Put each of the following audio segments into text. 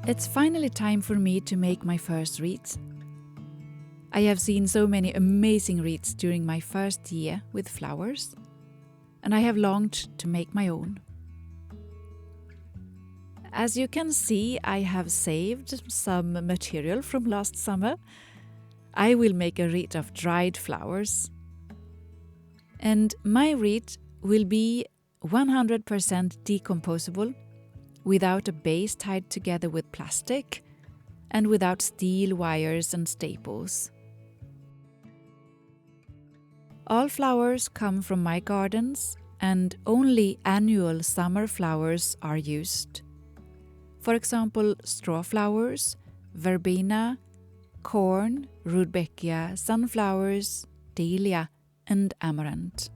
It's finally time for me to make my first wreath. I have seen so many amazing wreaths during my first year with flowers, and I have longed to make my own. As you can see, I have saved some material from last summer. I will make a wreath of dried flowers. And my wreath will be 100% decomposable, without a base tied together with plastic, and without steel wires and staples. All flowers come from my gardens, and only annual summer flowers are used. For example, straw flowers, verbena, corn, rudbeckia, sunflowers, dahlia, and amaranth.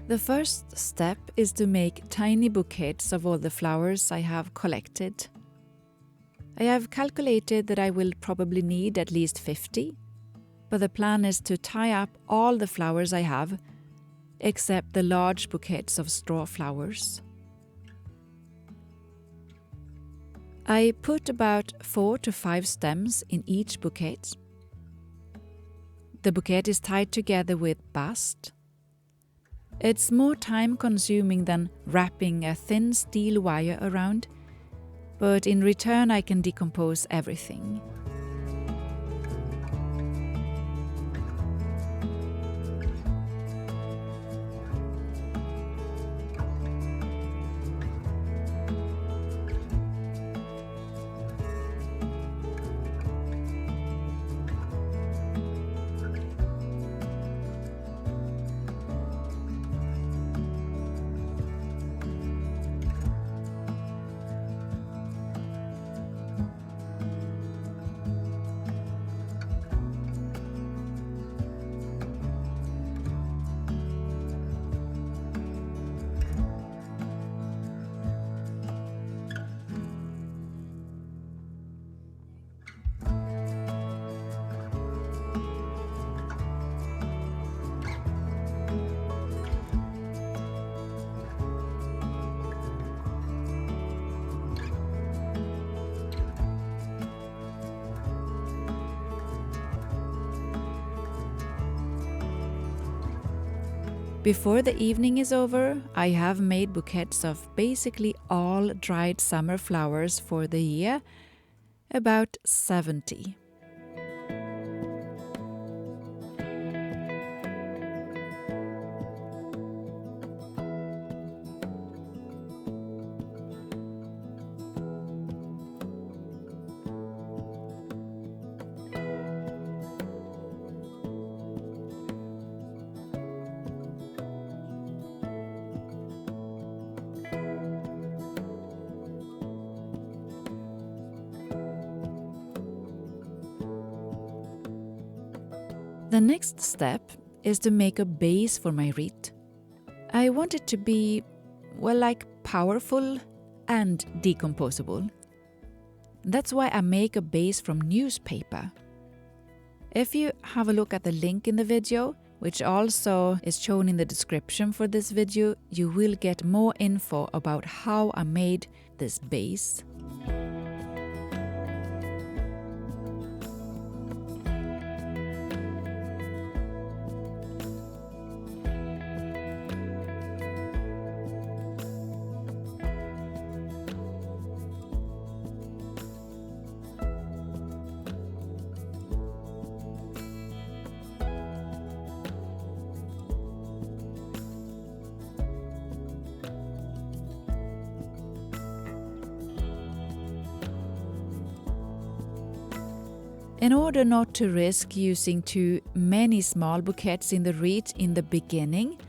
The first step is to make tiny bouquets of all the flowers I have collected. I have calculated that I will probably need at least 50, but the plan is to tie up all the flowers I have, except the large bouquets of straw flowers. I put about 4 to 5 stems in each bouquet. The bouquet is tied together with bast. It's more time-consuming than wrapping a thin steel wire around, but in return I can decompose everything. Before the evening is over, I have made bouquets of basically all dried summer flowers for the year, about 70. The next step is to make a base for my wreath. I want it to be, like powerful and decomposable. That's why I make a base from newspaper. If you have a look at the link in the video, which also is shown in the description for this video, you will get more info about how I made this base. In order not to risk using too many small bouquets in the wreath in the beginning,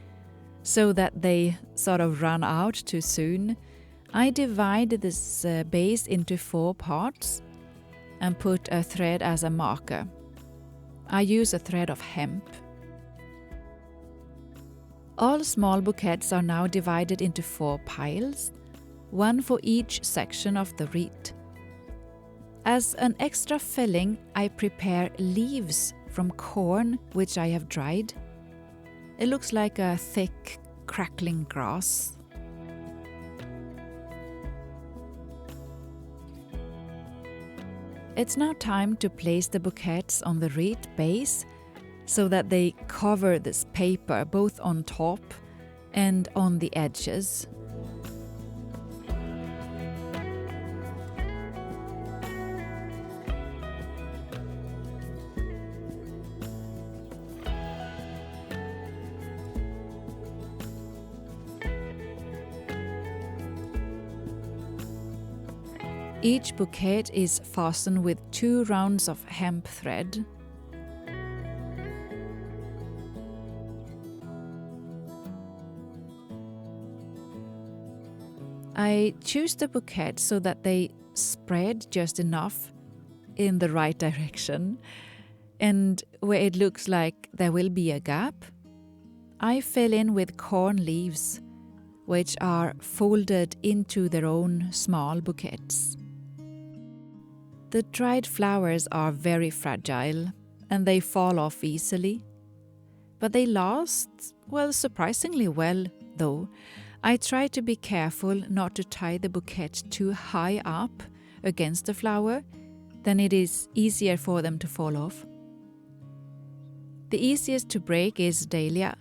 so that they sort of run out too soon, I divide this base into 4 parts and put a thread as a marker. I use a thread of hemp. All small bouquets are now divided into 4 piles, one for each section of the wreath. As an extra filling, I prepare leaves from corn which I have dried. It looks like a thick, crackling grass. It's now time to place the bouquets on the wreath base so that they cover this paper both on top and on the edges. Each bouquet is fastened with 2 rounds of hemp thread. I choose the bouquet so that they spread just enough in the right direction, and where it looks like there will be a gap, I fill in with corn leaves, which are folded into their own small bouquets. The dried flowers are very fragile and they fall off easily, but they last, well, surprisingly well, though. I try to be careful not to tie the bouquet too high up against the flower, then it is easier for them to fall off. The easiest to break is dahlia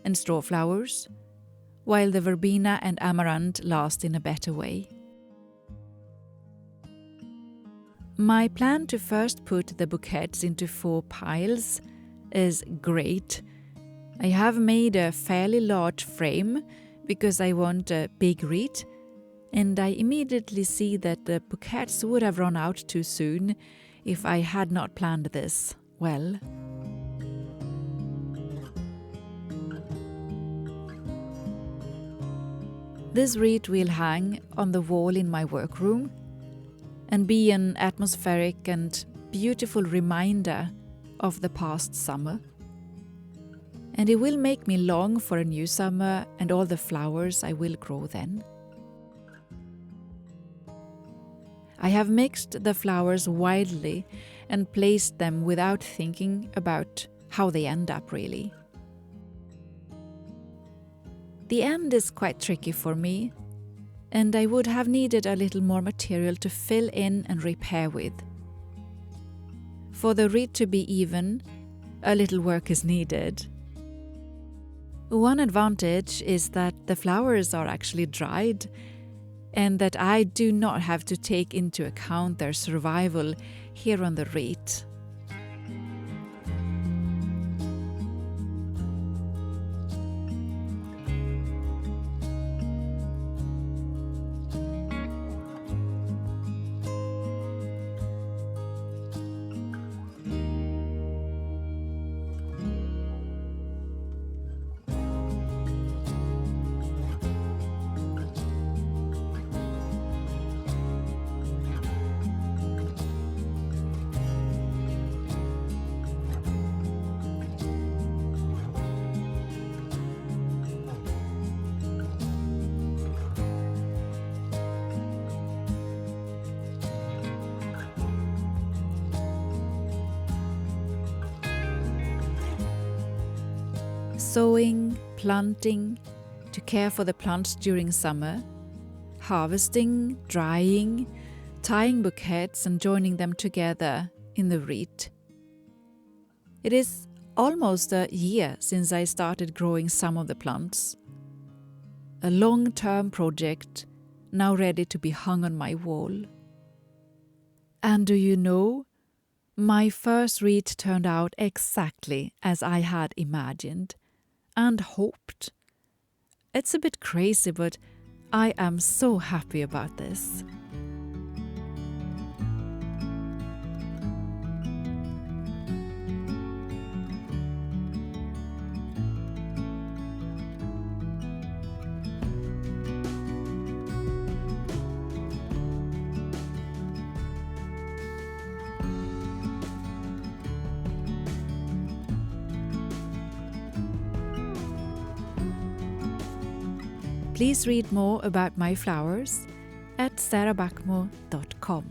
and straw flowers, while the verbena and amaranth last in a better way. My plan to first put the bouquets into 4 piles is great. I have made a fairly large frame because I want a big wreath, and I immediately see that the bouquets would have run out too soon if I had not planned this well. This wreath will hang on the wall in my workroom and be an atmospheric and beautiful reminder of the past summer. And it will make me long for a new summer and all the flowers I will grow then. I have mixed the flowers wildly and placed them without thinking about how they end up really. The end is quite tricky for me, and I would have needed a little more material to fill in and repair with. For the wreath to be even, a little work is needed. One advantage is that the flowers are actually dried, and that I do not have to take into account their survival here on the wreath. Sowing, planting, to care for the plants during summer, harvesting, drying, tying bouquets and joining them together in the wreath. It is almost a year since I started growing some of the plants. A long-term project now ready to be hung on my wall. And do you know, my first wreath turned out exactly as I had imagined and hoped. It's a bit crazy, but I am so happy about this. Please read more about my flowers at sarabakmo.com.